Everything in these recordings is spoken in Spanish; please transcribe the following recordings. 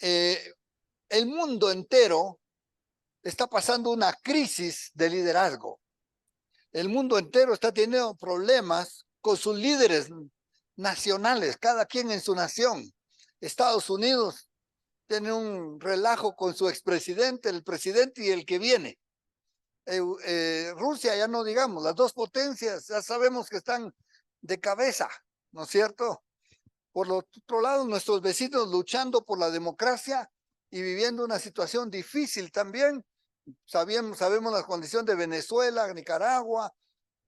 eh, el mundo entero está pasando una crisis de liderazgo. El mundo entero está teniendo problemas con sus líderes nacionales, cada quien en su nación. Estados Unidos tiene un relajo con su expresidente, el presidente y el que viene. Rusia, ya no digamos, las dos potencias, ya sabemos que están de cabeza, ¿no es cierto? Por otro lado, nuestros vecinos luchando por la democracia y viviendo una situación difícil también. Sabemos la condición de Venezuela, Nicaragua,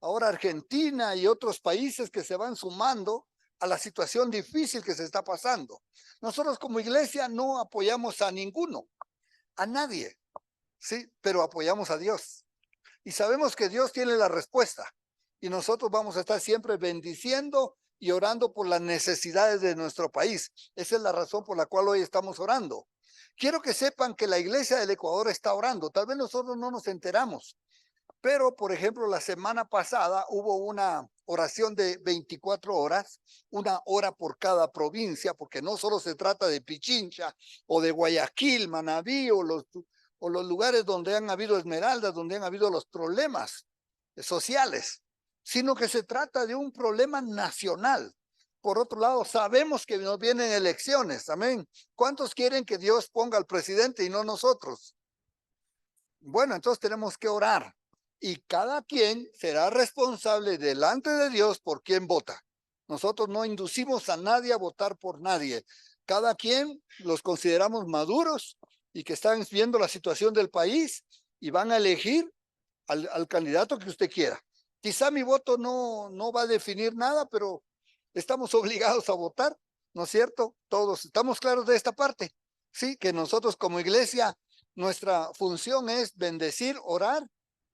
ahora Argentina y otros países que se van sumando a la situación difícil que se está pasando. Nosotros como iglesia no apoyamos a ninguno, a nadie, sí, pero apoyamos a Dios. Y sabemos que Dios tiene la respuesta. Y nosotros vamos a estar siempre bendiciendo y orando por las necesidades de nuestro país. Esa es la razón por la cual hoy estamos orando. Quiero que sepan que la iglesia del Ecuador está orando. Tal vez nosotros no nos enteramos, pero, por ejemplo, la semana pasada hubo una oración de 24 horas, una hora por cada provincia, porque no solo se trata de Pichincha o de Guayaquil, Manabí o los lugares donde han habido esmeraldas, donde han habido los problemas sociales, sino que se trata de un problema nacional. Por otro lado, sabemos que nos vienen elecciones, amén. ¿Cuántos quieren que Dios ponga al presidente y no nosotros? Bueno, entonces tenemos que orar y cada quien será responsable delante de Dios por quien vota. Nosotros no inducimos a nadie a votar por nadie. Cada quien los consideramos maduros y que están viendo la situación del país y van a elegir al candidato que usted quiera. Quizá mi voto no va a definir nada, pero estamos obligados a votar, ¿no es cierto? Todos estamos claros de esta parte. Sí, que nosotros como iglesia, nuestra función es bendecir, orar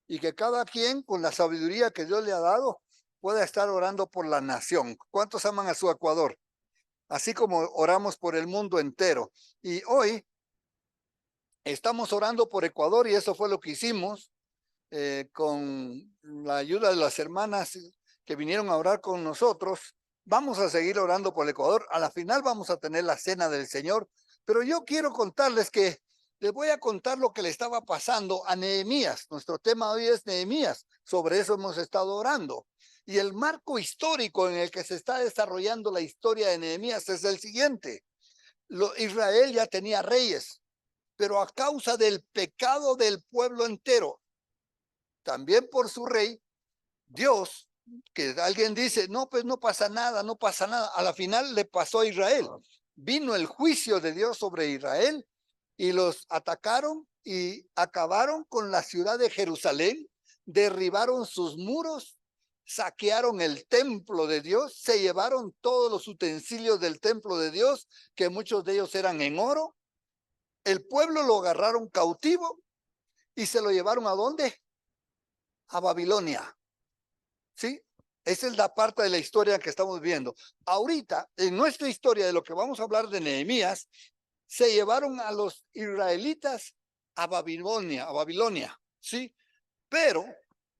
y que cada quien con la sabiduría que Dios le ha dado pueda estar orando por la nación. ¿Cuántos aman a su Ecuador? Así como oramos por el mundo entero. Y hoy estamos orando por Ecuador y eso fue lo que hicimos con la ayuda de las hermanas que vinieron a orar con nosotros. Vamos a seguir orando por el Ecuador. A la final vamos a tener la cena del Señor. Pero yo quiero contarles que les voy a contar lo que le estaba pasando a Nehemías. Nuestro tema hoy es Nehemías. Sobre eso hemos estado orando. Y el marco histórico en el que se está desarrollando la historia de Nehemías es el siguiente. Israel ya tenía reyes, pero a causa del pecado del pueblo entero, también por su rey, Dios, que alguien dice, no, pues no pasa nada, no pasa nada. A la final le pasó a Israel. Vino el juicio de Dios sobre Israel y los atacaron y acabaron con la ciudad de Jerusalén, derribaron sus muros, saquearon el templo de Dios, se llevaron todos los utensilios del templo de Dios, que muchos de ellos eran en oro. El pueblo lo agarraron cautivo y se lo llevaron ¿a dónde? A Babilonia. ¿Sí? Esa es la parte de la historia que estamos viendo. Ahorita, en nuestra historia de lo que vamos a hablar de Nehemías, se llevaron a los israelitas a Babilonia, ¿sí? Pero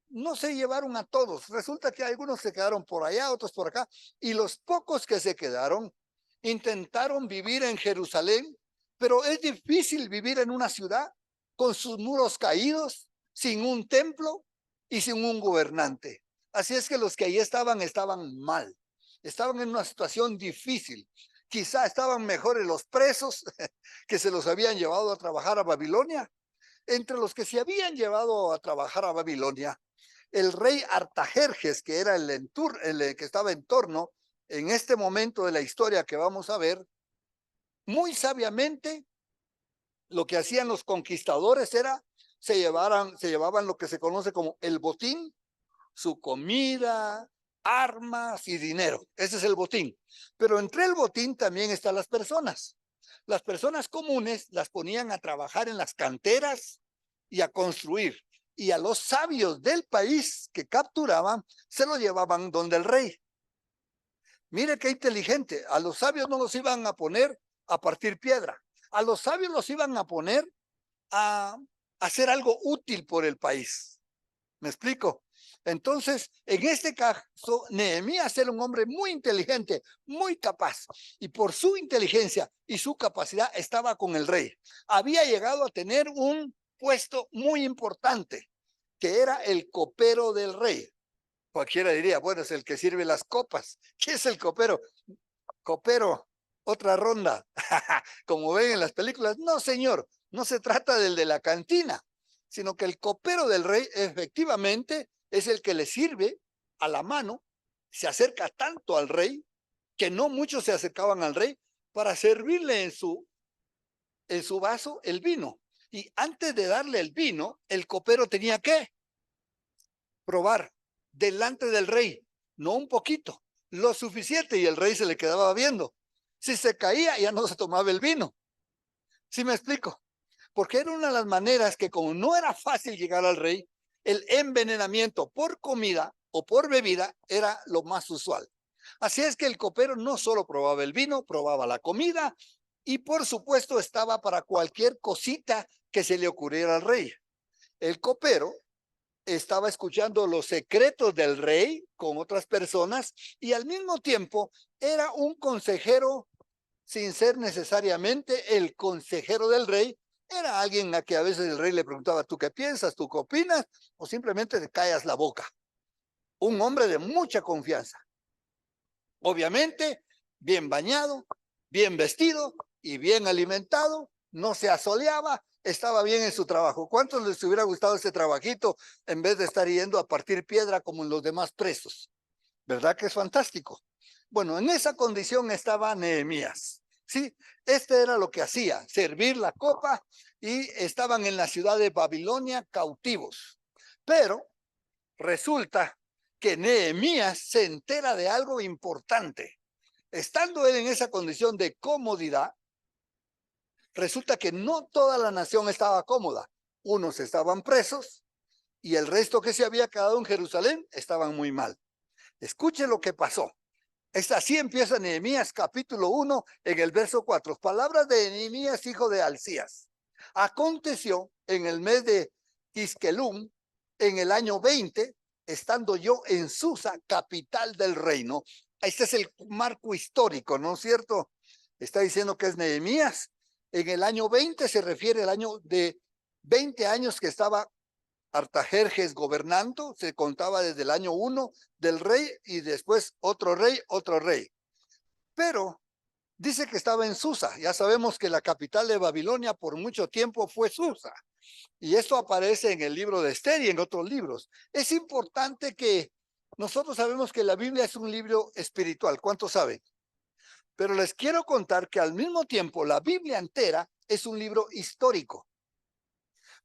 no se llevaron a todos. Resulta que algunos se quedaron por allá, otros por acá, y los pocos que se quedaron intentaron vivir en Jerusalén, pero es difícil vivir en una ciudad con sus muros caídos, sin un templo y sin un gobernante. Así es que los que allí estaban mal, estaban en una situación difícil. Quizá estaban mejores los presos que se los habían llevado a trabajar a Babilonia. Entre los que se habían llevado a trabajar a Babilonia, el rey Artajerjes, que era el que estaba en torno en este momento de la historia que vamos a ver, muy sabiamente lo que hacían los conquistadores era se llevaban lo que se conoce como el botín, su comida, armas y dinero. Ese es el botín. Pero entre el botín también están las personas. Las personas comunes las ponían a trabajar en las canteras y a construir. Y a los sabios del país que capturaban, se los llevaban donde el rey. Mire qué inteligente. A los sabios no los iban a poner a partir piedra. A los sabios los iban a poner a hacer algo útil por el país. ¿Me explico? Entonces, en este caso, Nehemías era un hombre muy inteligente, muy capaz, y por su inteligencia y su capacidad estaba con el rey. Había llegado a tener un puesto muy importante, que era el copero del rey. Cualquiera diría, bueno, es el que sirve las copas. ¿Qué es el copero? Copero, otra ronda. Como ven en las películas, no, señor, no se trata del de la cantina, sino que el copero del rey efectivamente es el que le sirve a la mano, se acerca tanto al rey que no muchos se acercaban al rey para servirle en su vaso el vino. Y antes de darle el vino, el copero tenía que probar delante del rey, no un poquito, lo suficiente, y el rey se le quedaba viendo. Si se caía, ya no se tomaba el vino. ¿Sí me explico? Porque era una de las maneras que, como no era fácil llegar al rey, el envenenamiento por comida o por bebida era lo más usual. Así es que el copero no solo probaba el vino, probaba la comida y por supuesto estaba para cualquier cosita que se le ocurriera al rey. El copero estaba escuchando los secretos del rey con otras personas y al mismo tiempo era un consejero sin ser necesariamente el consejero del rey. Era alguien a que a veces el rey le preguntaba, ¿tú qué piensas? ¿Tú qué opinas? O simplemente te callas la boca. Un hombre de mucha confianza. Obviamente, bien bañado, bien vestido y bien alimentado, no se asoleaba, estaba bien en su trabajo. ¿Cuántos les hubiera gustado ese trabajito en vez de estar yendo a partir piedra como en los demás presos? ¿Verdad que es fantástico? Bueno, en esa condición estaba Nehemías. Sí, este era lo que hacía, servir la copa, y estaban en la ciudad de Babilonia cautivos. Pero resulta que Nehemías se entera de algo importante. Estando él en esa condición de comodidad, resulta que no toda la nación estaba cómoda. Unos estaban presos y el resto que se había quedado en Jerusalén estaban muy mal. Escuche lo que pasó. Así empieza Nehemías capítulo 1 en el verso 4. Palabras de Nehemías, hijo de Alcías. Aconteció en el mes de Quisquelum, en el año 20, estando yo en Susa, capital del reino. Este es el marco histórico, ¿no es cierto? Está diciendo que es Nehemías. En el año 20 se refiere al año de 20 años que estaba Artajerjes gobernando, se contaba desde el año 1 del rey y después otro rey, otro rey. Pero dice que estaba en Susa. Ya sabemos que la capital de Babilonia por mucho tiempo fue Susa. Y esto aparece en el libro de Esther y en otros libros. Es importante que nosotros sabemos que la Biblia es un libro espiritual. ¿Cuántos saben? Pero les quiero contar que al mismo tiempo la Biblia entera es un libro histórico.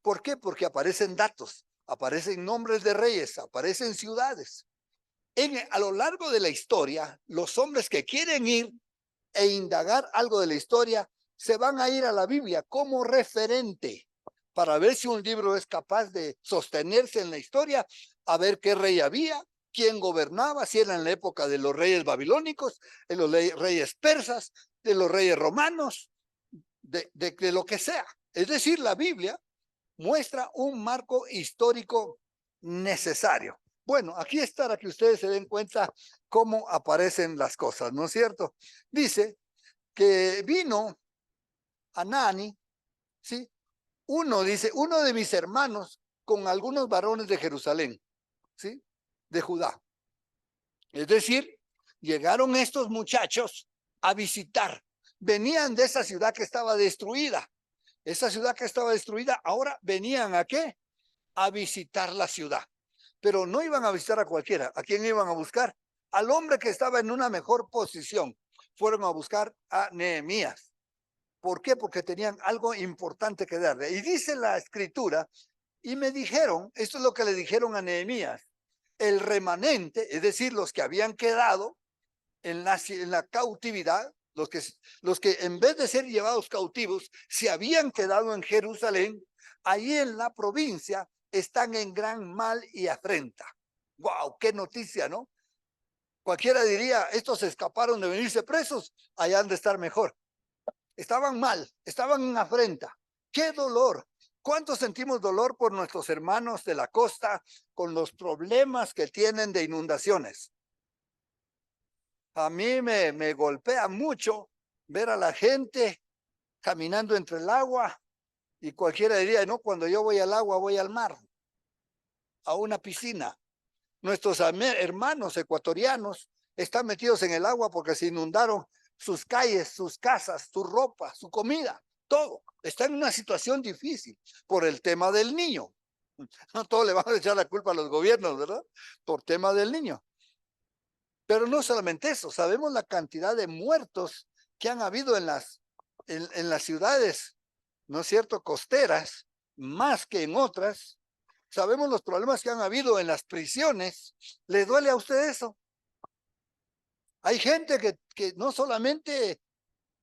¿Por qué? Porque aparecen datos, aparecen nombres de reyes, aparecen ciudades. A lo largo de la historia, los hombres que quieren ir e indagar algo de la historia se van a ir a la Biblia como referente para ver si un libro es capaz de sostenerse en la historia, a ver qué rey había, quién gobernaba, si era en la época de los reyes babilónicos, de los reyes persas, de los reyes romanos, de lo que sea. Es decir, la Biblia muestra un marco histórico necesario. Bueno, aquí está para que ustedes se den cuenta cómo aparecen las cosas, ¿no es cierto? Dice que vino Anani, ¿sí? Dice, uno de mis hermanos con algunos varones de Jerusalén, ¿sí? De Judá. Es decir, llegaron estos muchachos a visitar. Venían de esa ciudad que estaba destruida. Esa ciudad que estaba destruida, ahora venían ¿a qué? A visitar la ciudad. Pero no iban a visitar a cualquiera. ¿A quién iban a buscar? Al hombre que estaba en una mejor posición. Fueron a buscar a Nehemías. ¿Por qué? Porque tenían algo importante que darle. Y dice la escritura, y me dijeron, esto es lo que le dijeron a Nehemías, el remanente, es decir, los que habían quedado en la cautividad, los que en vez de ser llevados cautivos, se habían quedado en Jerusalén, ahí en la provincia, están en gran mal y afrenta. ¡Wow! ¡Qué noticia!, ¿no? Cualquiera diría, estos escaparon de venirse presos, allá han de estar mejor. Estaban mal, estaban en afrenta. ¡Qué dolor! ¿Cuántos sentimos dolor por nuestros hermanos de la costa con los problemas que tienen de inundaciones? A mí me golpea mucho ver a la gente caminando entre el agua y cualquiera diría, no, cuando yo voy al agua voy al mar, a una piscina. Nuestros hermanos ecuatorianos están metidos en el agua porque se inundaron sus calles, sus casas, su ropa, su comida, todo. Está en una situación difícil por el tema del niño. No todo le van a echar la culpa a los gobiernos, ¿verdad? Por tema del niño. Pero no solamente eso, sabemos la cantidad de muertos que han habido en las ciudades, ¿no es cierto?, costeras, más que en otras. Sabemos los problemas que han habido en las prisiones. ¿Le duele a usted eso? Hay gente que no solamente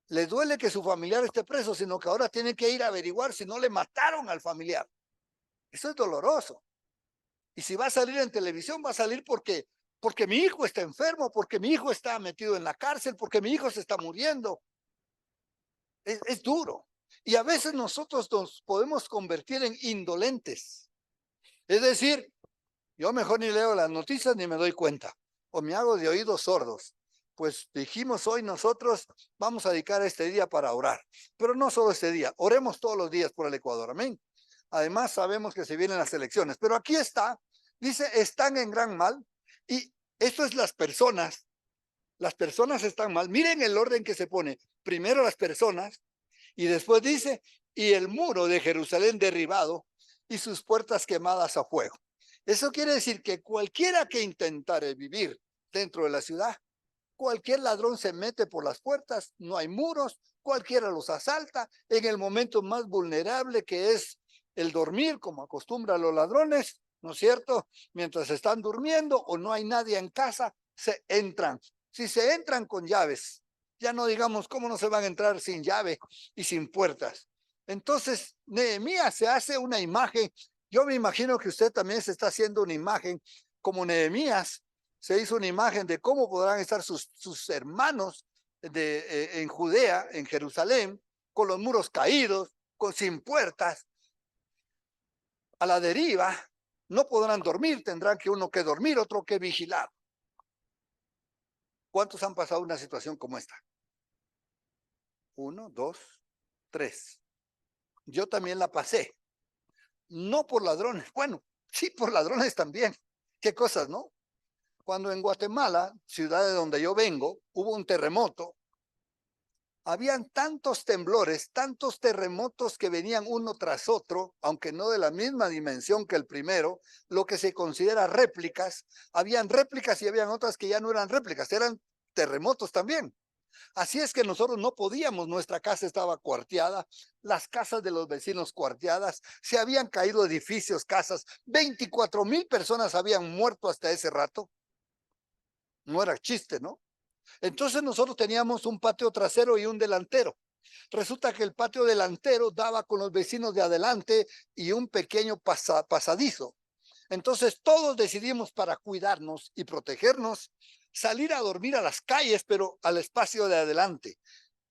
le duele que su familiar esté preso, sino que ahora tiene que ir a averiguar si no le mataron al familiar. Eso es doloroso. Y si va a salir en televisión, va a salir porque mi hijo está enfermo, porque mi hijo está metido en la cárcel, porque mi hijo se está muriendo. Es duro. Y a veces nosotros nos podemos convertir en indolentes. Es decir, yo mejor ni leo las noticias ni me doy cuenta, o me hago de oídos sordos. Pues dijimos hoy nosotros vamos a dedicar este día para orar, pero no solo este día, oremos todos los días por el Ecuador, amén. Además sabemos que se vienen las elecciones, pero aquí está, dice, están en gran mal, y esto es las personas están mal. Miren el orden que se pone, primero las personas, y después dice, y el muro de Jerusalén derribado, y sus puertas quemadas a fuego. Eso quiere decir que cualquiera que intentare vivir dentro de la ciudad, cualquier ladrón se mete por las puertas, no hay muros, cualquiera los asalta en el momento más vulnerable que es el dormir, como acostumbran los ladrones, ¿no es cierto? Mientras están durmiendo o no hay nadie en casa, se entran. Si se entran con llaves, ya no digamos cómo no se van a entrar sin llave y sin puertas. Entonces, Nehemías se hace una imagen. Yo me imagino que usted también se está haciendo una imagen como Nehemías se hizo una imagen de cómo podrán estar sus hermanos en Judea, en Jerusalén, con los muros caídos, sin puertas, a la deriva. No podrán dormir, tendrán que uno que dormir, otro que vigilar. ¿Cuántos han pasado una situación como esta? 1, 2, 3. Yo también la pasé. No por ladrones, bueno, sí por ladrones también. Qué cosas, ¿no? Cuando en Guatemala, ciudad de donde yo vengo, hubo un terremoto, habían tantos temblores, tantos terremotos que venían uno tras otro, aunque no de la misma dimensión que el primero, lo que se considera réplicas, habían réplicas y habían otras que ya no eran réplicas, eran terremotos también. Así es que nosotros no podíamos, nuestra casa estaba cuarteada, las casas de los vecinos cuarteadas, se habían caído edificios, casas, 24,000 personas habían muerto hasta ese rato. No era chiste, ¿no? Entonces nosotros teníamos un patio trasero y un delantero. Resulta que el patio delantero daba con los vecinos de adelante y un pequeño pasadizo. Entonces todos decidimos, para cuidarnos y protegernos, salir a dormir a las calles, pero al espacio de adelante.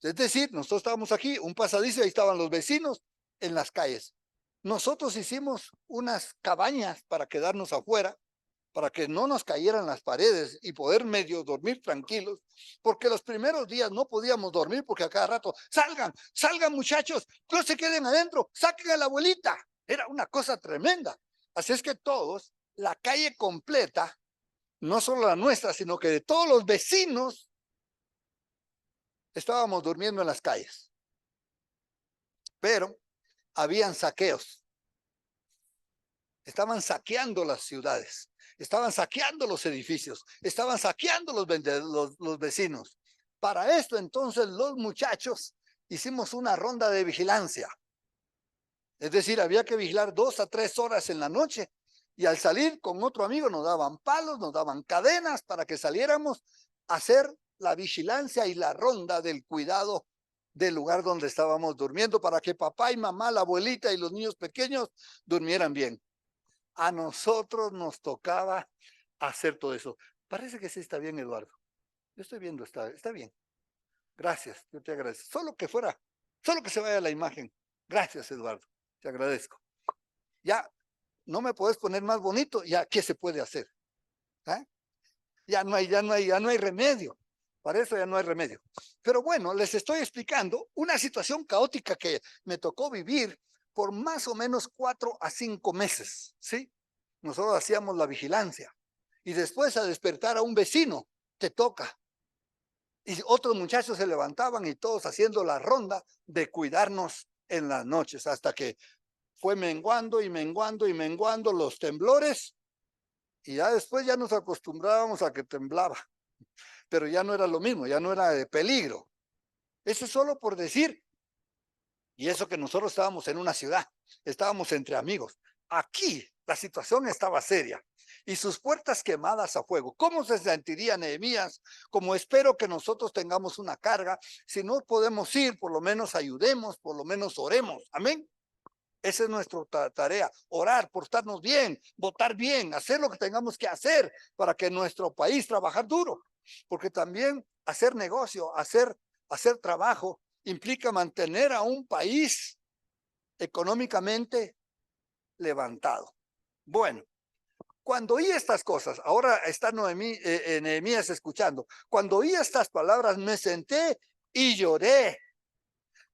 Es decir, nosotros estábamos aquí, un pasadizo, y ahí estaban los vecinos en las calles. Nosotros hicimos unas cabañas para quedarnos afuera, para que no nos cayeran las paredes y poder medio dormir tranquilos, porque los primeros días no podíamos dormir porque a cada rato, salgan muchachos, no se queden adentro, saquen a la abuelita. Era una cosa tremenda. Así es que todos, la calle completa, no solo la nuestra, sino que de todos los vecinos, estábamos durmiendo en las calles. Pero habían saqueos. Estaban saqueando las ciudades, estaban saqueando los edificios, estaban saqueando los vecinos. Para esto entonces los muchachos hicimos una ronda de vigilancia. Es decir, había que vigilar 2 a 3 horas en la noche, y al salir con otro amigo nos daban palos, nos daban cadenas para que saliéramos a hacer la vigilancia y la ronda del cuidado del lugar donde estábamos durmiendo, para que papá y mamá, la abuelita y los niños pequeños durmieran bien. A nosotros nos tocaba hacer todo eso. Parece que sí está bien, Eduardo. Yo estoy viendo, está bien. Gracias, yo te agradezco. Solo que se vaya la imagen. Gracias, Eduardo. Te agradezco. Ya, no me puedes poner más bonito, ya, ¿qué se puede hacer? ¿Ah? Ya no hay remedio. Para eso ya no hay remedio. Pero bueno, les estoy explicando una situación caótica que me tocó vivir por más o menos 4 a 5 meses, ¿sí? Nosotros hacíamos la vigilancia y después a despertar a un vecino, te toca. Y otros muchachos se levantaban y todos haciendo la ronda de cuidarnos en las noches, hasta que fue menguando y menguando y menguando los temblores, y ya después ya nos acostumbrábamos a que temblaba, pero ya no era lo mismo, ya no era de peligro. Eso es solo por decir, y eso que nosotros estábamos en una ciudad, estábamos entre amigos. Aquí la situación estaba seria y sus puertas quemadas a fuego. ¿Cómo se sentiría Nehemías? Como espero que nosotros tengamos una carga. Si no podemos ir, por lo menos ayudemos, por lo menos oremos. Amén. Esa es nuestra tarea, orar, portarnos bien, votar bien, hacer lo que tengamos que hacer para que nuestro país trabajar duro. Porque también hacer negocio, hacer trabajo, implica mantener a un país económicamente levantado. Bueno, cuando oí estas cosas, ahora está Nehemías escuchando, cuando oí estas palabras me senté y lloré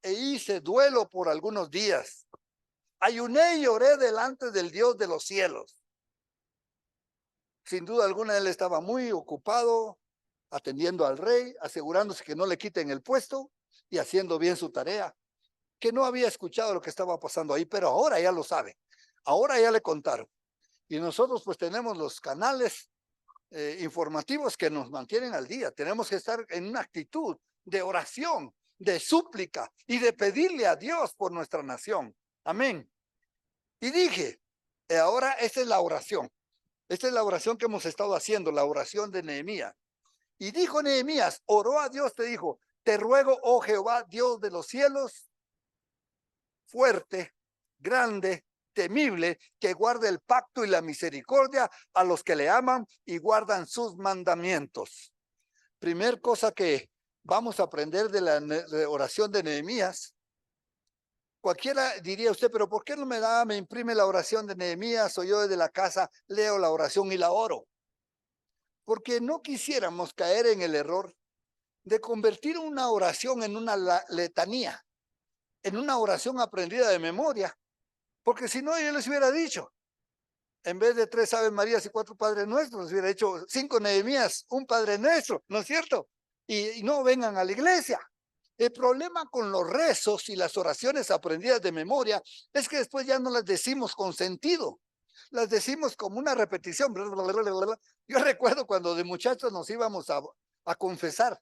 e hice duelo por algunos días. Ayuné y oré delante del Dios de los cielos. Sin duda alguna él estaba muy ocupado atendiendo al rey, asegurándose que no le quiten el puesto y haciendo bien su tarea, que no había escuchado lo que estaba pasando ahí, pero ahora ya lo sabe, ahora ya le contaron. Y nosotros pues tenemos los canales informativos que nos mantienen al día. Tenemos que estar en una actitud de oración, de súplica y de pedirle a Dios por nuestra nación. Amén. Y dije, ahora esta es la oración. Esta es la oración que hemos estado haciendo, la oración de Nehemías. Y dijo Nehemías, oró a Dios, te dijo, te ruego, oh Jehová, Dios de los cielos, fuerte, grande, temible, que guarde el pacto y la misericordia a los que le aman y guardan sus mandamientos. Primer cosa que vamos a aprender de la oración de Nehemías. Cualquiera diría usted, pero ¿por qué no me imprime la oración de Nehemías o yo desde la casa leo la oración y la oro? Porque no quisiéramos caer en el error de convertir una oración en una letanía, en una oración aprendida de memoria, porque si no yo les hubiera dicho, en vez de 3 Ave Marías y 4 Padres Nuestros, les hubiera hecho 5 Nehemías, un Padre Nuestro, ¿no es cierto? Y no vengan a la iglesia. El problema con los rezos y las oraciones aprendidas de memoria es que después ya no las decimos con sentido, las decimos como una repetición. Yo recuerdo cuando de muchachos nos íbamos a confesar.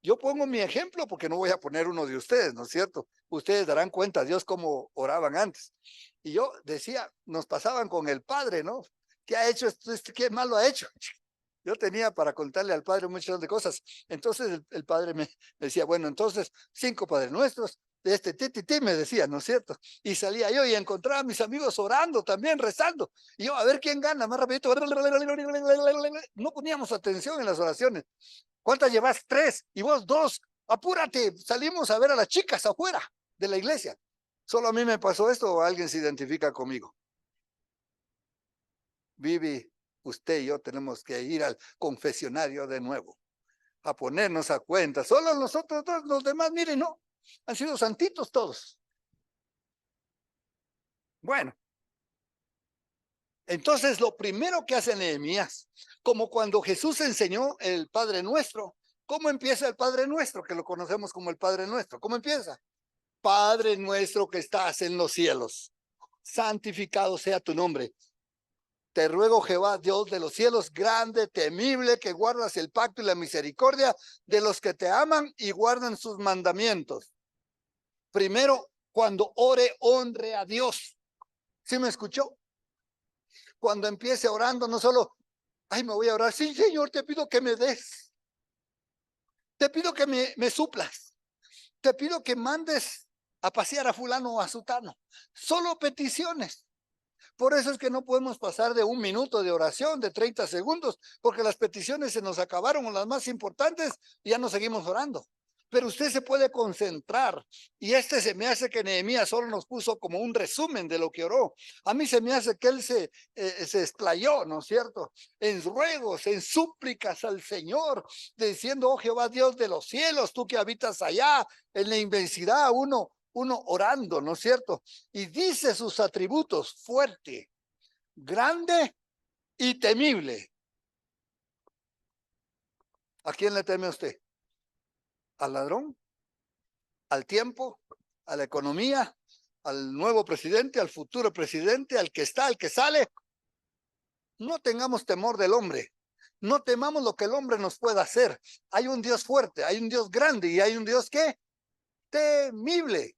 Yo pongo mi ejemplo porque no voy a poner uno de ustedes, ¿no es cierto? Ustedes darán cuenta, Dios, cómo oraban antes. Y yo decía, nos pasaban con el Padre, ¿no? ¿Qué ha hecho? ¿Qué malo ha hecho? Yo tenía para contarle al Padre muchas de cosas. Entonces el Padre me decía, bueno, entonces 5 Padres Nuestros, de ti, me decía, ¿no es cierto? Y salía yo y encontraba a mis amigos orando también, rezando. Y yo, a ver quién gana más rapidito. No poníamos atención en las oraciones. ¿Cuántas llevas? 3. Y vos 2. Apúrate. Salimos a ver a las chicas afuera de la iglesia. ¿Solo a mí me pasó esto o alguien se identifica conmigo? Vivi, usted y yo tenemos que ir al confesionario de nuevo, a ponernos a cuenta. Solo nosotros dos, los demás, miren, no, han sido santitos todos. Bueno, entonces lo primero que hace Nehemías, como cuando Jesús enseñó el Padre Nuestro, ¿cómo empieza el Padre Nuestro? Que lo conocemos como el Padre Nuestro. ¿Cómo empieza? Padre nuestro que estás en los cielos, santificado sea tu nombre. Te ruego, Jehová, Dios de los cielos, grande, temible, que guardas el pacto y la misericordia de los que te aman y guardan sus mandamientos. Primero, cuando ore, honre a Dios. ¿Sí me escuchó? Cuando empiece orando, no solo, ay, me voy a orar. Sí, Señor, te pido que me des. Te pido que me suplas. Te pido que mandes a pasear a fulano o a sutano. Solo peticiones. Por eso es que no podemos pasar de 1 minuto de oración, de 30 segundos, porque las peticiones se nos acabaron, las más importantes, y ya no seguimos orando. pero usted se puede concentrar. Y se me hace que Nehemías solo nos puso como un resumen de lo que oró. A mí se me hace que él se explayó, ¿no es cierto? En ruegos, en súplicas al Señor, diciendo, oh Jehová Dios de los cielos, tú que habitas allá en la inmensidad, uno orando, ¿no es cierto? Y dice sus atributos: fuerte, grande y temible. ¿A quién le teme usted? ¿Al ladrón? ¿Al tiempo? ¿A la economía? ¿Al nuevo presidente? ¿Al futuro presidente? ¿Al que está? ¿Al que sale? No tengamos temor del hombre. No temamos lo que el hombre nos pueda hacer. Hay un Dios fuerte, hay un Dios grande y hay un Dios que temible.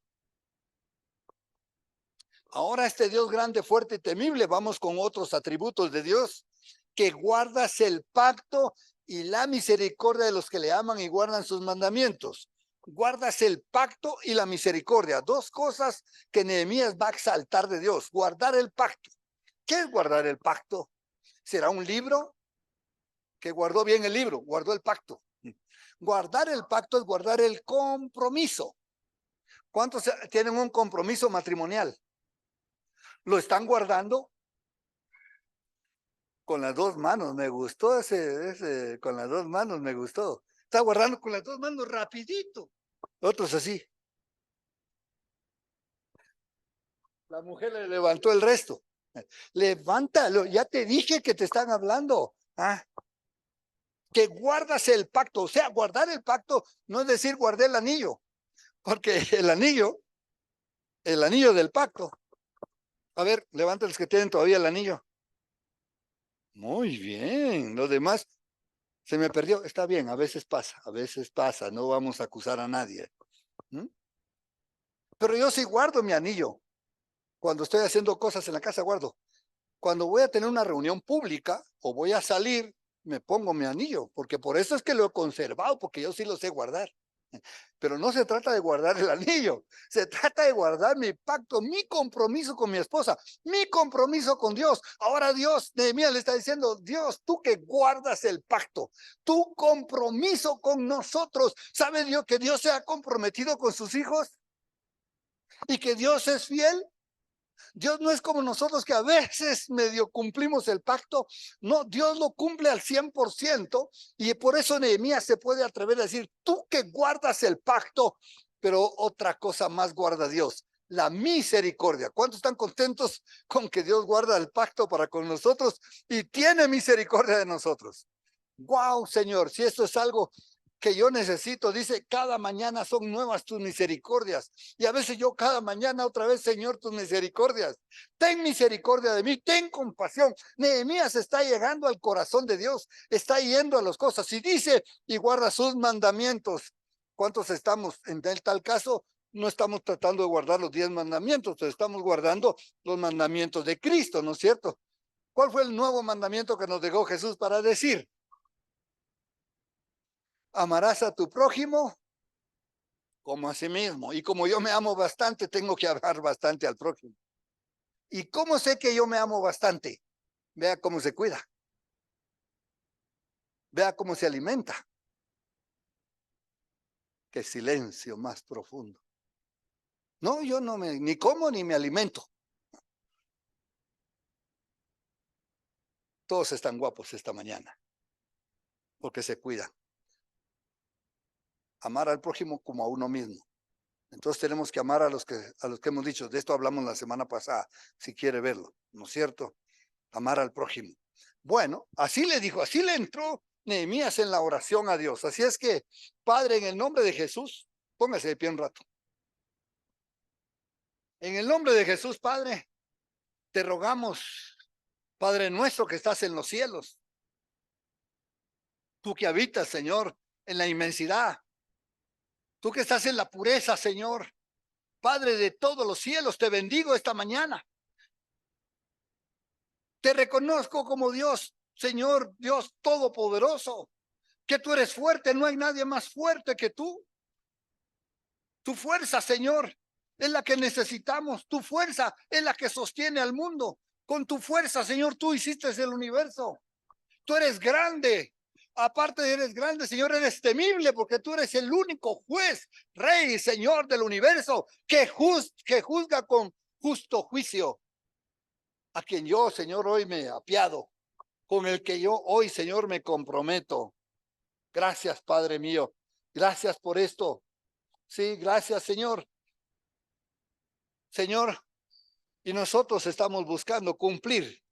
Ahora este Dios grande, fuerte y temible, vamos con otros atributos de Dios: que guardas el pacto y la misericordia de los que le aman y guardan sus mandamientos. Guardas el pacto y la misericordia, dos cosas que Nehemías va a exaltar de Dios. Guardar el pacto. ¿Qué es guardar el pacto? ¿Será un libro? Que guardó bien el libro, guardó el pacto. Guardar el pacto es guardar el compromiso. ¿Cuántos tienen un compromiso matrimonial? ¿Lo están guardando? Con las dos manos, me gustó ese, con las dos manos me gustó. Está guardando con las dos manos rapidito. Otros así. La mujer le levantó el resto. Levántalo, ya te dije que te están hablando. Que guardas el pacto. O sea, guardar el pacto no es decir guardé el anillo, porque el anillo del pacto. A ver, levanten los que tienen todavía el anillo. Muy bien, los demás se me perdió. Está bien, a veces pasa, no vamos a acusar a nadie. Pero yo sí guardo mi anillo. Cuando estoy haciendo cosas en la casa, guardo. Cuando voy a tener una reunión pública o voy a salir, me pongo mi anillo, porque por eso es que lo he conservado, porque yo sí lo sé guardar. Pero no se trata de guardar el anillo, se trata de guardar mi pacto, mi compromiso con mi esposa, mi compromiso con Dios. Ahora Dios, Nehemías le está diciendo: Dios, tú que guardas el pacto, tu compromiso con nosotros. ¿Sabe Dios que Dios se ha comprometido con sus hijos? Y que Dios es fiel. Dios no es como nosotros, que a veces medio cumplimos el pacto. No, Dios lo cumple al 100%, y por eso Nehemías se puede atrever a decir: tú que guardas el pacto. Pero otra cosa más guarda Dios: la misericordia. ¿Cuántos están contentos con que Dios guarda el pacto para con nosotros y tiene misericordia de nosotros? Wow, Señor, si esto es algo que yo necesito. Dice: cada mañana son nuevas tus misericordias. Y a veces yo cada mañana otra vez: Señor, tus misericordias. Ten misericordia de mí, ten compasión. Nehemías está llegando al corazón de Dios, está yendo a las cosas y dice: y guarda sus mandamientos. ¿Cuántos estamos en tal caso? No estamos tratando de guardar los 10 mandamientos, pero estamos guardando los mandamientos de Cristo, ¿no es cierto? ¿Cuál fue el nuevo mandamiento que nos dejó Jesús para decir? Amarás a tu prójimo como a sí mismo. Y como yo me amo bastante, tengo que amar bastante al prójimo. ¿Y cómo sé que yo me amo bastante? Vea cómo se cuida. Vea cómo se alimenta. Qué silencio más profundo. No, yo no me ni como ni me alimento. Todos están guapos esta mañana porque se cuidan. Amar al prójimo como a uno mismo. Entonces tenemos que amar a los que hemos dicho. De esto hablamos la semana pasada, si quiere verlo, ¿no es cierto? Amar al prójimo. Bueno, así le dijo, así le entró Nehemías en la oración a Dios. Así es que, Padre, en el nombre de Jesús, póngase de pie un rato. En el nombre de Jesús, Padre, te rogamos, Padre nuestro que estás en los cielos, tú que habitas, Señor, en la inmensidad, tú que estás en la pureza, Señor, Padre de todos los cielos, te bendigo esta mañana. Te reconozco como Dios, Señor, Dios todopoderoso, que tú eres fuerte, no hay nadie más fuerte que tú. Tu fuerza, Señor, es la que necesitamos. Tu fuerza es la que sostiene al mundo. Con tu fuerza, Señor, tú hiciste el universo. Tú eres grande. Aparte de eres grande, Señor, eres temible porque tú eres el único juez, rey y Señor del universo que juzga con justo juicio. A quien yo, Señor, hoy me apiado, con el que yo hoy, Señor, me comprometo. Gracias, Padre mío. Gracias por esto. Sí, gracias, Señor. Señor, y nosotros estamos buscando cumplir.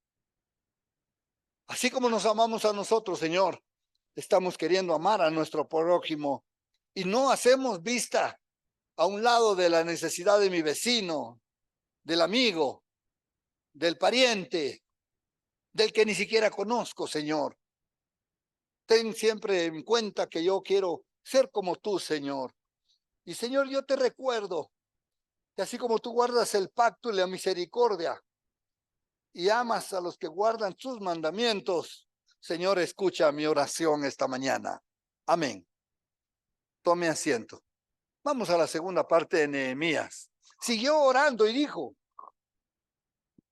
Así como nos amamos a nosotros, Señor, estamos queriendo amar a nuestro prójimo y no hacemos vista a un lado de la necesidad de mi vecino, del amigo, del pariente, del que ni siquiera conozco, Señor. Ten siempre en cuenta que yo quiero ser como tú, Señor. Y Señor, yo te recuerdo que así como tú guardas el pacto y la misericordia y amas a los que guardan sus mandamientos, Señor, escucha mi oración esta mañana. Amén. Tome asiento. Vamos a la segunda parte de Nehemías. Siguió orando y dijo,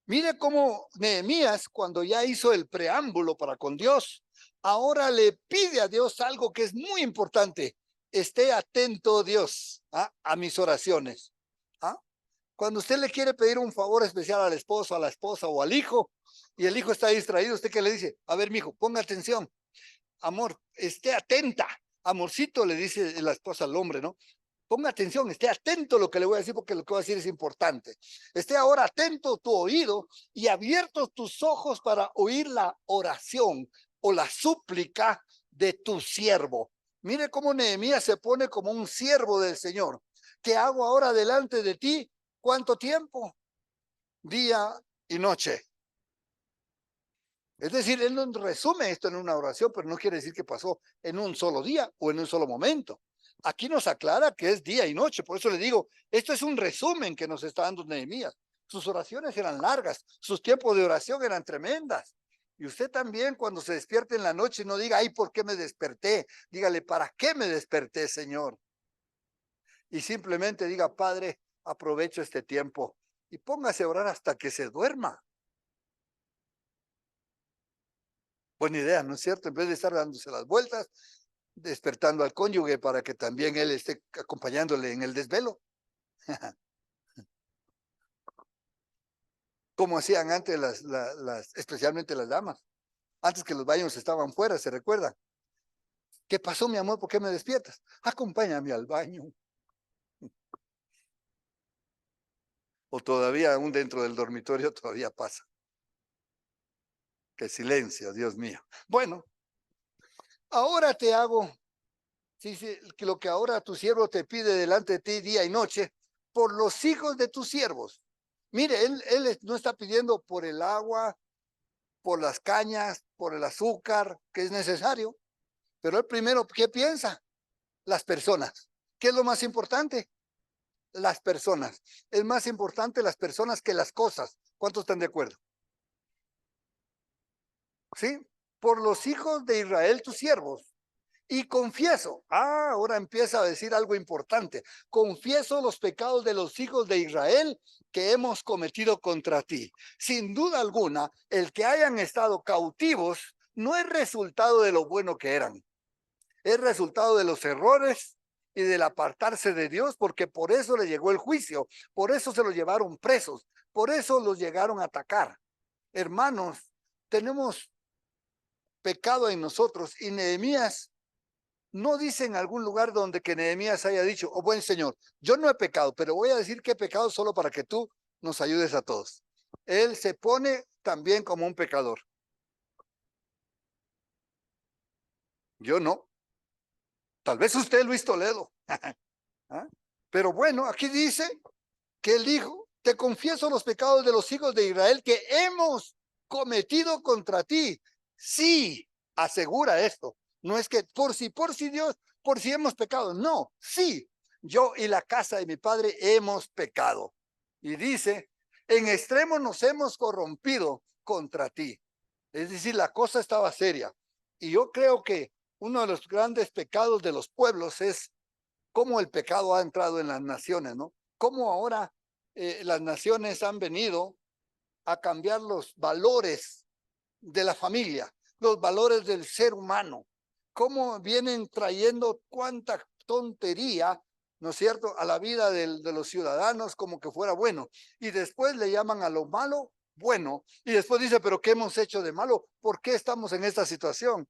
mire cómo Nehemías, cuando ya hizo el preámbulo para con Dios, ahora le pide a Dios algo que es muy importante. Esté atento, Dios, a mis oraciones. ¿Ah? Cuando usted le quiere pedir un favor especial al esposo, a la esposa o al hijo, y el hijo está distraído, ¿usted qué le dice? A ver, mijo, ponga atención. Amor, esté atenta. Amorcito, le dice la esposa al hombre, ¿no? Ponga atención, esté atento a lo que le voy a decir porque lo que voy a decir es importante. Esté ahora atento tu oído y abiertos tus ojos para oír la oración o la súplica de tu siervo. Mire cómo Nehemías se pone como un siervo del Señor. ¿Qué hago ahora delante de ti? ¿Cuánto tiempo? Día y noche. Es decir, él no resume esto en una oración, pero no quiere decir que pasó en un solo día o en un solo momento. Aquí nos aclara que es día y noche, por eso le digo, esto es un resumen que nos está dando Nehemías. Sus oraciones eran largas, sus tiempos de oración eran tremendas. Y usted también cuando se despierte en la noche no diga, ay, ¿por qué me desperté? Dígale, ¿para qué me desperté, Señor? Y simplemente diga, Padre, aprovecho este tiempo y póngase a orar hasta que se duerma. Buena idea, ¿no es cierto? En vez de estar dándose las vueltas, despertando al cónyuge para que también él esté acompañándole en el desvelo. Como hacían antes especialmente las damas. Antes que los baños estaban fuera, ¿se recuerdan? ¿Qué pasó, mi amor? ¿Por qué me despiertas? Acompáñame al baño. O todavía aún dentro del dormitorio todavía pasa. Qué silencio, Dios mío. Bueno, ahora te hago lo que ahora tu siervo te pide delante de ti día y noche, por los hijos de tus siervos. Mire, él no está pidiendo por el agua, por las cañas, por el azúcar, que es necesario, pero el primero, ¿qué piensa? Las personas. ¿Qué es lo más importante? Las personas. Es más importante las personas que las cosas. ¿Cuántos están de acuerdo? ¿Sí? Por los hijos de Israel, tus siervos. Y confieso, ahora empieza a decir algo importante, confieso los pecados de los hijos de Israel que hemos cometido contra ti. Sin duda alguna, el que hayan estado cautivos no es resultado de lo bueno que eran, es resultado de los errores y del apartarse de Dios, porque por eso le llegó el juicio, por eso se los llevaron presos, por eso los llegaron a atacar. Hermanos, tenemos pecado en nosotros y Nehemías no dice en algún lugar donde que Nehemías haya dicho, oh buen Señor, yo no he pecado, pero voy a decir que he pecado solo para que tú nos ayudes a todos. Él se pone también como un pecador. Yo no. Tal vez usted, Luis Toledo. ¿Ah? Pero bueno, aquí dice que él dijo, te confieso los pecados de los hijos de Israel que hemos cometido contra ti. Sí, asegura esto. No es que por si Dios, por si hemos pecado. No, sí, yo y la casa de mi padre hemos pecado. Y dice, en extremo nos hemos corrompido contra ti. Es decir, la cosa estaba seria. Y yo creo que uno de los grandes pecados de los pueblos es cómo el pecado ha entrado en las naciones, ¿no? Cómo ahora las naciones han venido a cambiar los valores de la familia, los valores del ser humano. cómo vienen trayendo cuánta tontería, ¿no es cierto?, a la vida de los ciudadanos como que fuera bueno. Y después le llaman a lo malo bueno. Y después dice, pero ¿qué hemos hecho de malo? ¿Por qué estamos en esta situación?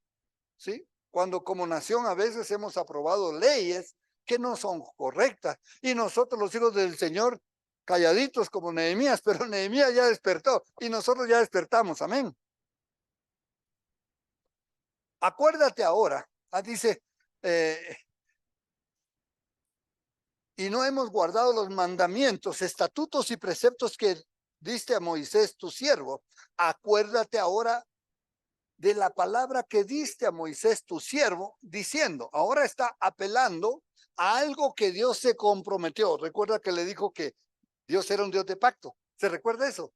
¿Sí? Cuando como nación a veces hemos aprobado leyes que no son correctas. Y nosotros los hijos del Señor calladitos como Nehemías, pero Nehemías ya despertó y nosotros ya despertamos. Amén. Acuérdate ahora, dice, y no hemos guardado los mandamientos, estatutos y preceptos que diste a Moisés, tu siervo. Acuérdate ahora de la palabra que diste a Moisés, tu siervo, diciendo, ahora está apelando a algo que Dios se comprometió. Recuerda que le dijo que Dios era un Dios de pacto. ¿Se recuerda eso?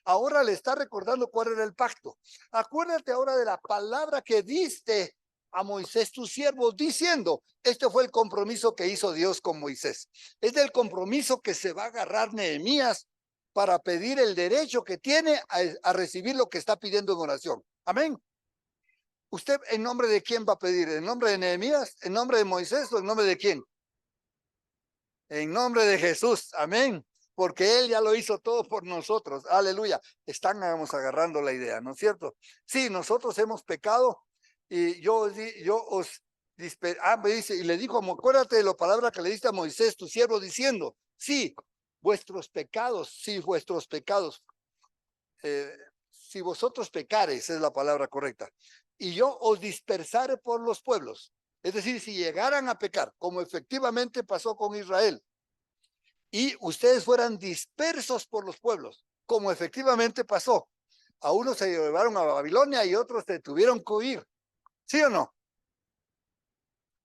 Ahora le está recordando cuál era el pacto. Acuérdate ahora de la palabra que diste a Moisés, tu siervo, diciendo, este fue el compromiso que hizo Dios con Moisés. Es del compromiso que se va a agarrar Nehemías para pedir el derecho que tiene a recibir lo que está pidiendo en oración. Amén. ¿Usted en nombre de quién va a pedir? ¿En nombre de Nehemías? ¿En nombre de Moisés o en nombre de quién? En nombre de Jesús. Amén. Porque Él ya lo hizo todo por nosotros. Aleluya. Estamos agarrando la idea, ¿no es cierto? Sí, nosotros hemos pecado y yo os me dice, y le dijo, acuérdate de la palabra que le diste a Moisés, tu siervo, diciendo, sí, vuestros pecados, si vosotros pecares, es la palabra correcta, y yo os dispersare por los pueblos, es decir, si llegaran a pecar, como efectivamente pasó con Israel, y ustedes fueran dispersos por los pueblos, como efectivamente pasó, a unos se llevaron a Babilonia y otros se tuvieron que huir, ¿sí o no?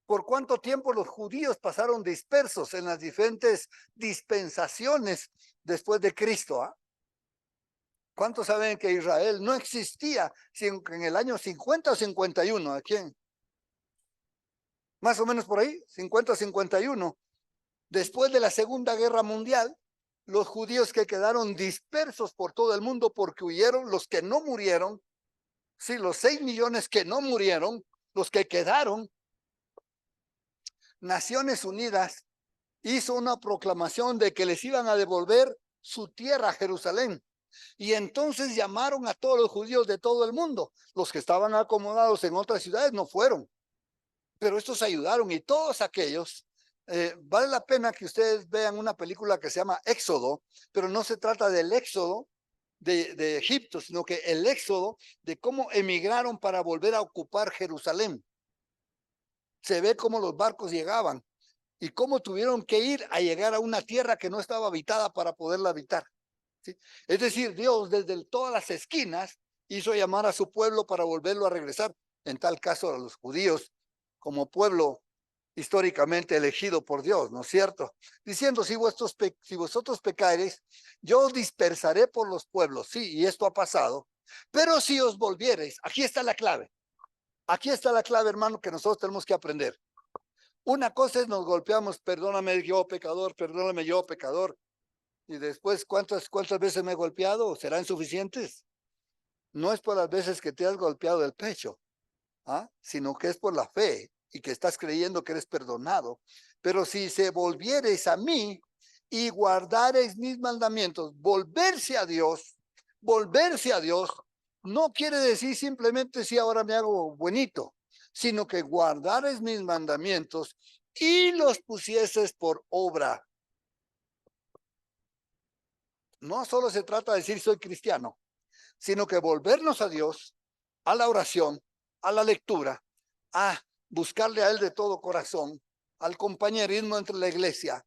¿Por cuánto tiempo los judíos pasaron dispersos en las diferentes dispensaciones después de Cristo? ¿Cuántos saben que Israel no existía en el año 50 o 51? ¿A quién? Más o menos por ahí, 50 o 51. Después de la Segunda Guerra Mundial, los judíos que quedaron dispersos por todo el mundo porque huyeron, los que no murieron, sí, los 6 millones que no murieron, los que quedaron, Naciones Unidas hizo una proclamación de que les iban a devolver su tierra a Jerusalén. Y entonces llamaron a todos los judíos de todo el mundo. Los que estaban acomodados en otras ciudades no fueron, pero estos ayudaron y todos aquellos, vale la pena que ustedes vean una película que se llama Éxodo, pero no se trata del éxodo de Egipto, sino que el éxodo de cómo emigraron para volver a ocupar Jerusalén. Se ve cómo los barcos llegaban y cómo tuvieron que ir a llegar a una tierra que no estaba habitada para poderla habitar. ¿Sí? Es decir, Dios desde todas las esquinas hizo llamar a su pueblo para volverlo a regresar, en tal caso a los judíos, como pueblo históricamente elegido por Dios, ¿no es cierto? Diciendo, si vosotros pecareis, yo os dispersaré por los pueblos, sí, y esto ha pasado, pero si os volviereis, aquí está la clave, hermano, que nosotros tenemos que aprender. Una cosa es nos golpeamos, perdóname yo pecador, y después, ¿cuántas veces me he golpeado? ¿Serán suficientes? No es por las veces que te has golpeado el pecho, sino que es por la fe y que estás creyendo que eres perdonado. Pero si se volviereis a mí y guardareis mis mandamientos, volverse a Dios, no quiere decir simplemente si ahora me hago buenito, sino que guardareis mis mandamientos y los pusieses por obra. No solo se trata de decir soy cristiano, sino que volvernos a Dios, a la oración, a la lectura, a buscarle a Él de todo corazón, al compañerismo entre la iglesia,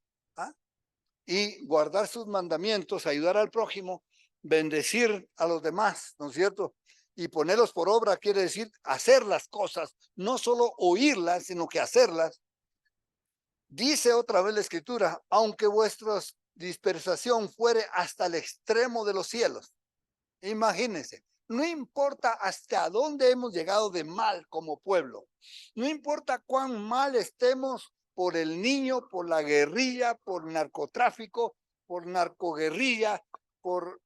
y guardar sus mandamientos, ayudar al prójimo, bendecir a los demás, ¿no es cierto? Y ponerlos por obra quiere decir hacer las cosas, no solo oírlas, sino que hacerlas. Dice otra vez la Escritura, aunque vuestra dispersación fuere hasta el extremo de los cielos. Imagínense, no importa hasta dónde hemos llegado de mal como pueblo, no importa cuán mal estemos por el niño, por la guerrilla, por narcotráfico, por narcoguerrilla, por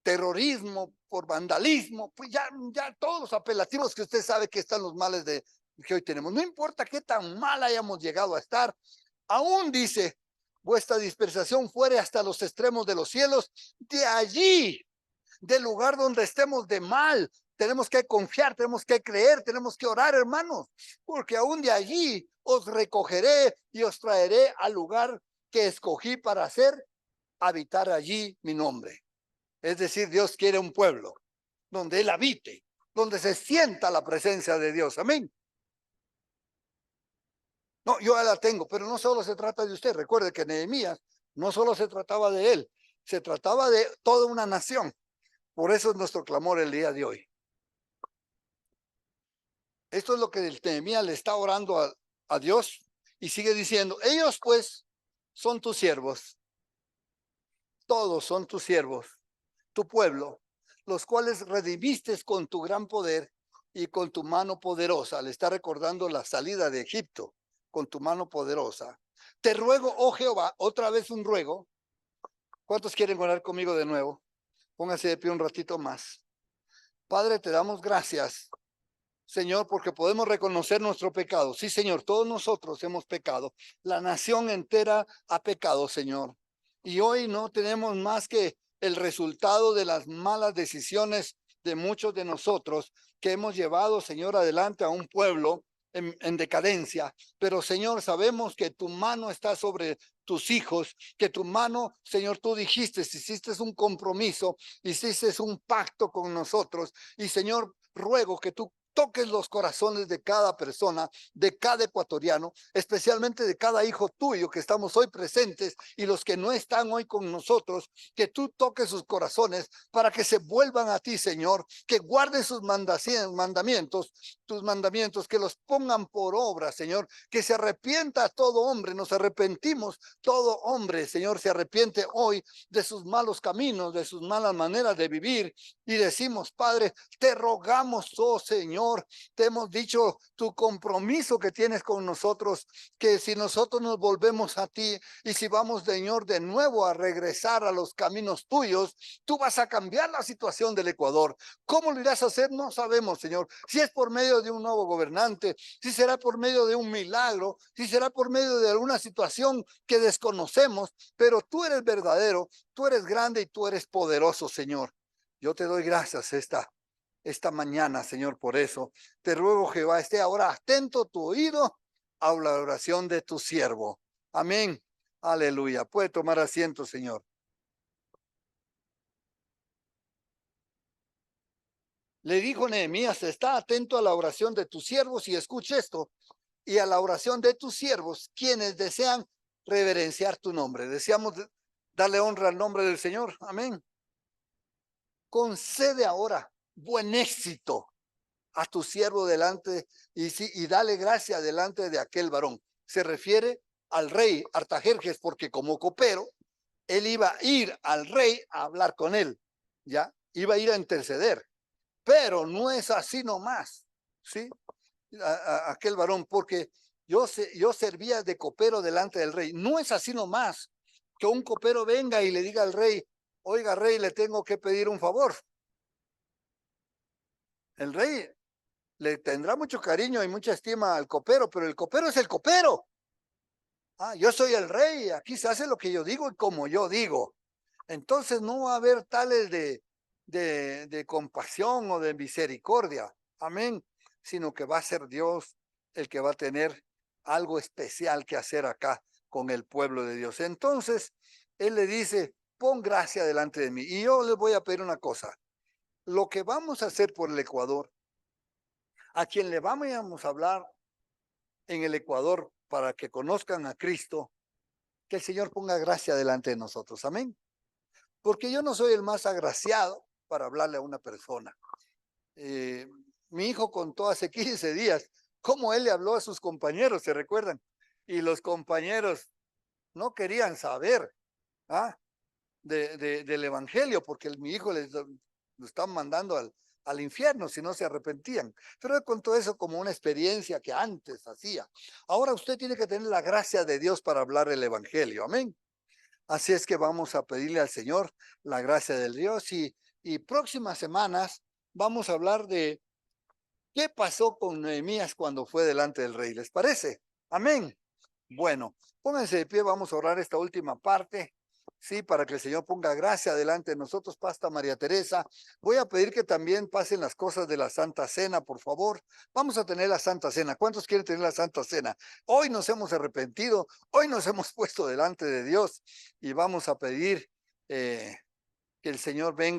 terrorismo, por vandalismo, pues ya todos los apelativos que usted sabe que están los males de que hoy tenemos. No importa qué tan mal hayamos llegado a estar, aún dice, vuestra dispersación fuere hasta los extremos de los cielos, de allí, del lugar donde estemos de mal, tenemos que confiar, tenemos que creer, tenemos que orar, hermanos, porque aún de allí os recogeré y os traeré al lugar que escogí para habitar allí mi nombre. Es decir, Dios quiere un pueblo donde Él habite, donde se sienta la presencia de Dios. Amén. No, yo ya la tengo, pero no solo se trata de usted. Recuerde que Nehemías no solo se trataba de él, se trataba de toda una nación. Por eso es nuestro clamor el día de hoy. Esto es lo que el Nehemías le está orando a Dios y sigue diciendo, ellos pues son tus siervos, todos son tus siervos, tu pueblo, los cuales redimiste con tu gran poder y con tu mano poderosa. Le está recordando la salida de Egipto con tu mano poderosa. Te ruego, oh Jehová, otra vez un ruego. ¿Cuántos quieren orar conmigo de nuevo? Póngase de pie un ratito más. Padre, te damos gracias, Señor, porque podemos reconocer nuestro pecado. Sí, Señor, todos nosotros hemos pecado. La nación entera ha pecado, Señor. Y hoy no tenemos más que el resultado de las malas decisiones de muchos de nosotros que hemos llevado, Señor, adelante a un pueblo en decadencia. Pero, Señor, sabemos que tu mano está sobre tus hijos, que tu mano, Señor, tú dijiste, hiciste un compromiso, hiciste un pacto con nosotros. Y, Señor, ruego que tú toques los corazones de cada persona, de cada ecuatoriano, especialmente de cada hijo tuyo que estamos hoy presentes y los que no están hoy con nosotros, que tú toques sus corazones para que se vuelvan a ti, Señor, que guarden sus mandamientos, tus mandamientos, que los pongan por obra, Señor, que se arrepienta todo hombre, nos arrepentimos, todo hombre, Señor, se arrepiente hoy de sus malos caminos, de sus malas maneras de vivir y decimos, Padre, te rogamos, oh Señor, te hemos dicho tu compromiso que tienes con nosotros, que si nosotros nos volvemos a ti y si vamos, Señor, de nuevo a regresar a los caminos tuyos, tú vas a cambiar la situación del Ecuador. ¿Cómo lo irás a hacer? No sabemos, Señor. Si es por medio de un nuevo gobernante, si será por medio de un milagro, si será por medio de alguna situación que desconocemos, pero tú eres verdadero, tú eres grande y tú eres poderoso, Señor. Yo te doy gracias esta mañana, Señor, por eso. Te ruego, Jehová, esté ahora atento tu oído a la oración de tu siervo. Amén. Aleluya. Puede tomar asiento, Señor. Le dijo Nehemías, está atento a la oración de tus siervos y escucha esto, y a la oración de tus siervos, quienes desean reverenciar tu nombre. Deseamos darle honra al nombre del Señor. Amén. Concede ahora buen éxito a tu siervo delante y dale gracia delante de aquel varón. Se refiere al rey Artajerjes, porque como copero, él iba a ir al rey a hablar con él, ya, iba a ir a interceder, pero no es así nomás, ¿sí? Aquel varón, porque yo servía de copero delante del rey, no es así nomás que un copero venga y le diga al rey, oiga rey, le tengo que pedir un favor. El rey le tendrá mucho cariño y mucha estima al copero, pero el copero es el copero. Ah, yo soy el rey, aquí se hace lo que yo digo y como yo digo. Entonces no va a haber tales de compasión o de misericordia, amén, sino que va a ser Dios el que va a tener algo especial que hacer acá con el pueblo de Dios. Entonces, él le dice, pon gracia delante de mí. Y yo les voy a pedir una cosa, lo que vamos a hacer por el Ecuador, a quien le vamos a hablar en el Ecuador para que conozcan a Cristo, que el Señor ponga gracia delante de nosotros. Amén. Porque yo no soy el más agraciado para hablarle a una persona. Mi hijo contó hace 15 días cómo él le habló a sus compañeros, ¿se recuerdan? Y los compañeros no querían saber del evangelio porque mi hijo lo están mandando al infierno si no se arrepentían. Pero él contó eso como una experiencia que antes hacía. Ahora usted tiene que tener la gracia de Dios para hablar el evangelio. Amén. Así es que vamos a pedirle al Señor la gracia del Dios y próximas semanas vamos a hablar de ¿Qué pasó con Nehemías cuando fue delante del rey? ¿Les parece? Amén. Bueno, pónganse de pie, vamos a orar esta última parte. Sí, para que el Señor ponga gracia delante de nosotros, Pastor María Teresa. Voy a pedir que también pasen las cosas de la Santa Cena, por favor. Vamos a tener la Santa Cena. ¿Cuántos quieren tener la Santa Cena? Hoy nos hemos arrepentido, hoy nos hemos puesto delante de Dios y vamos a pedir que el Señor venga.